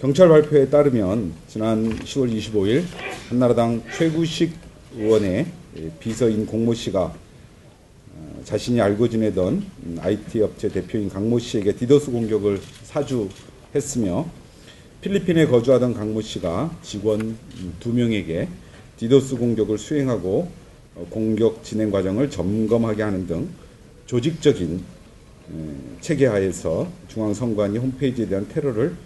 경찰 발표에 따르면 지난 10월 25일 한나라당 최구식 의원의 비서인 공모 씨가 자신이 알고 지내던 IT 업체 대표인 강모 씨에게 디도스 공격을 사주했으며 필리핀에 거주하던 강모 씨가 직원 2명에게 디도스 공격을 수행하고 공격 진행 과정을 점검하게 하는 등 조직적인 체계하에서 중앙선관위 홈페이지에 대한 테러를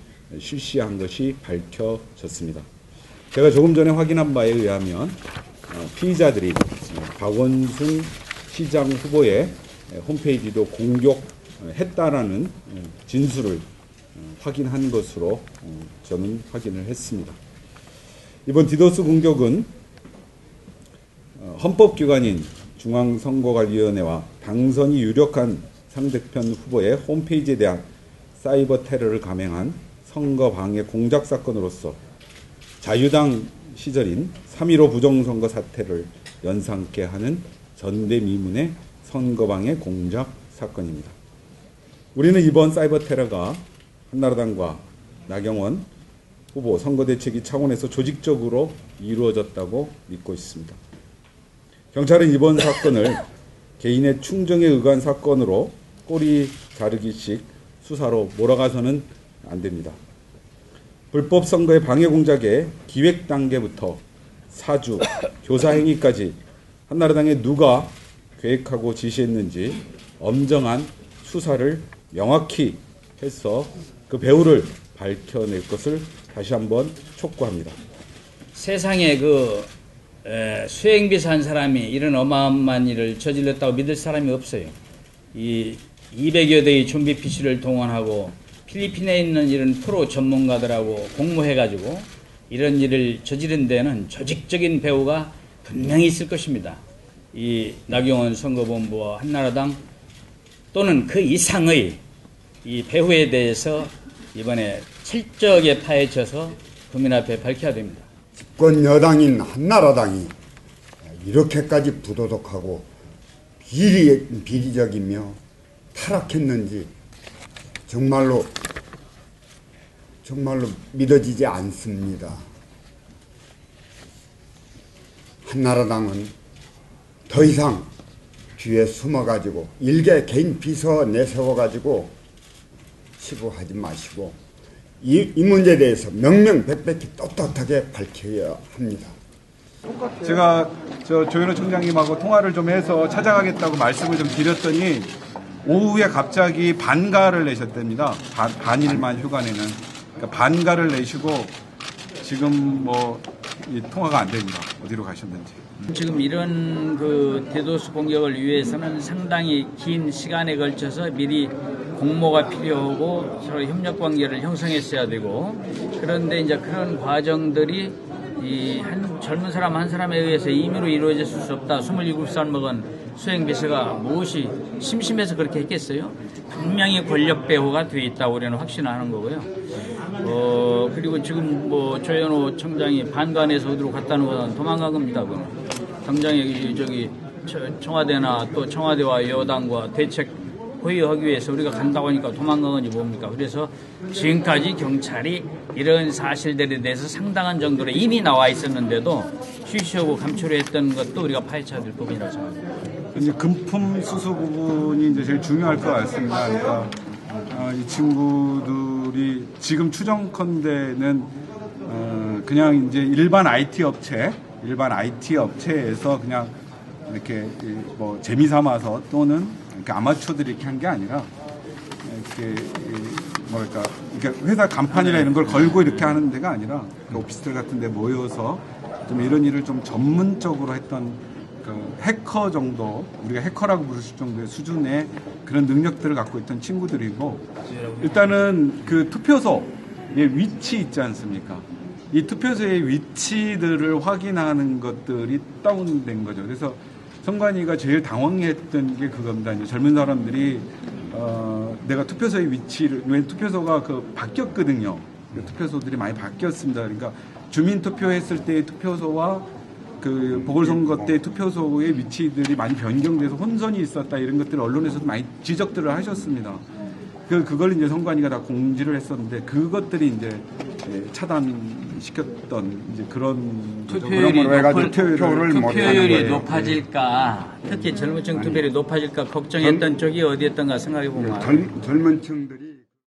실시한 것이 밝혀졌습니다. 제가 조금 전에 확인한 바에 의하면 피의자들이 박원순 시장 후보의 홈페이지도 공격했다라는 진술을 확인한 것으로 저는 확인을 했습니다. 이번 디도스 공격은 헌법기관인 중앙선거관리위원회와 당선이 유력한 상대편 후보의 홈페이지에 대한 사이버 테러를 감행한 선거 방해 공작 사건으로서 자유당 시절인 3.15 부정선거 사태를 연상케 하는 전대미문의 선거방해 공작 사건입니다. 우리는 이번 사이버 테러가 한나라당과 나경원 후보 선거대책위 차원에서 조직적으로 이루어졌다고 믿고 있습니다. 경찰은 이번 사건을 개인의 충정에 의한 사건으로 꼬리 자르기식 수사로 몰아가서는 안 됩니다. 불법 선거의 방해 공작의 기획 단계부터 사주, 교사 행위까지 한나라당에 누가 계획하고 지시했는지 엄정한 수사를 명확히 해서 그 배후를 밝혀낼 것을 다시 한번 촉구합니다. 세상에 수행비서 한 사람이 이런 어마어마한 일을 저질렀다고 믿을 사람이 없어요. 이 200여 대의 좀비 PC를 동원하고 필리핀에 있는 이런 프로 전문가들하고 공모해가지고 이런 일을 저지른 데는 조직적인 배후가 분명히 있을 것입니다. 이 나경원 선거본부와 한나라당 또는 그 이상의 이 배후에 대해서 이번에 철저하게 파헤쳐서 국민 앞에 밝혀야 됩니다. 집권 여당인 한나라당이 이렇게까지 부도덕하고 비리적이며 타락했는지 정말로 믿어지지 않습니다. 한나라당은 더 이상 뒤에 숨어가지고 일개 개인 비서 내세워가지고 치부하지 마시고 이 문제에 대해서 명명백백히 떳떳하게 밝혀야 합니다. 제가 조현호 총장님하고 통화를 좀 해서 찾아가겠다고 말씀을 좀 드렸더니 오후에 갑자기 반가를 내셨답니다. 반일만 휴가 내는. 그러니까 반가를 내시고 지금 이 통화가 안 됩니다. 어디로 가셨는지. 지금 이런 디도스 공격을 위해서는 상당히 긴 시간에 걸쳐서 미리 공모가 필요하고 서로 협력 관계를 형성했어야 되고, 그런데 이제 그런 과정들이 한 젊은 사람 한 사람에 의해서 임의로 이루어졌을 수 없다. 27살 먹은 수행비서가 무엇이 심심해서 그렇게 했겠어요? 분명히 권력 배후가 돼 있다고 우리는 확신하는 거고요. 그리고 지금 조현호 청장이 반관에서 어디로 갔다는 것은 도망간 겁니다. 당장에 청와대나 또 청와대와 여당과 대책 회의하기 위해서 우리가 간다고 하니까 도망간 건지 뭡니까? 그래서 지금까지 경찰이 이런 사실들에 대해서 상당한 정도로 이미 나와 있었는데도 쉬쉬하고 감추려했던 것도 우리가 파헤쳐야 될 부분이라고 생각합니다. 이제 금품 수수 부분이 이제 제일 중요할 것 같습니다. 그러니까 이 친구들이 지금 추정컨대는 그냥 이제 일반 IT 업체에서 그냥 이렇게 재미 삼아서 또는 이렇게 아마추어들이 이렇게 한 게 아니라 이렇게 이렇게 회사 간판이나 이런 걸 걸고 이렇게 하는 데가 아니라 오피스텔 같은 데 모여서 좀 이런 일을 좀 전문적으로 했던 해커 정도, 우리가 해커라고 부를 정도의 수준의 그런 능력들을 갖고 있던 친구들이고, 일단은 그 투표소의 위치 있지 않습니까? 이 투표소의 위치들을 확인하는 것들이 다운된 거죠. 그래서 선관위가 제일 당황했던 게 그겁니다. 이제 젊은 사람들이 내가 투표소의 위치를, 왜 투표소가 바뀌었거든요. 투표소들이 많이 바뀌었습니다. 그러니까 주민 투표했을 때의 투표소와 보궐선거 때 투표소의 위치들이 많이 변경돼서 혼선이 있었다, 이런 것들을 언론에서도 많이 지적들을 하셨습니다. 그걸 이제 선관위가 다 공지를 했었는데 그것들이 이제 차단시켰던 이제 그런 투표율이 그러므로 해가지고 투표를 못 하는 투표율이 거예요. 높아질까, 특히 젊은 층 투표율이 높아질까 걱정했던 쪽이 어디였던가 생각해 보면 젊은 층들이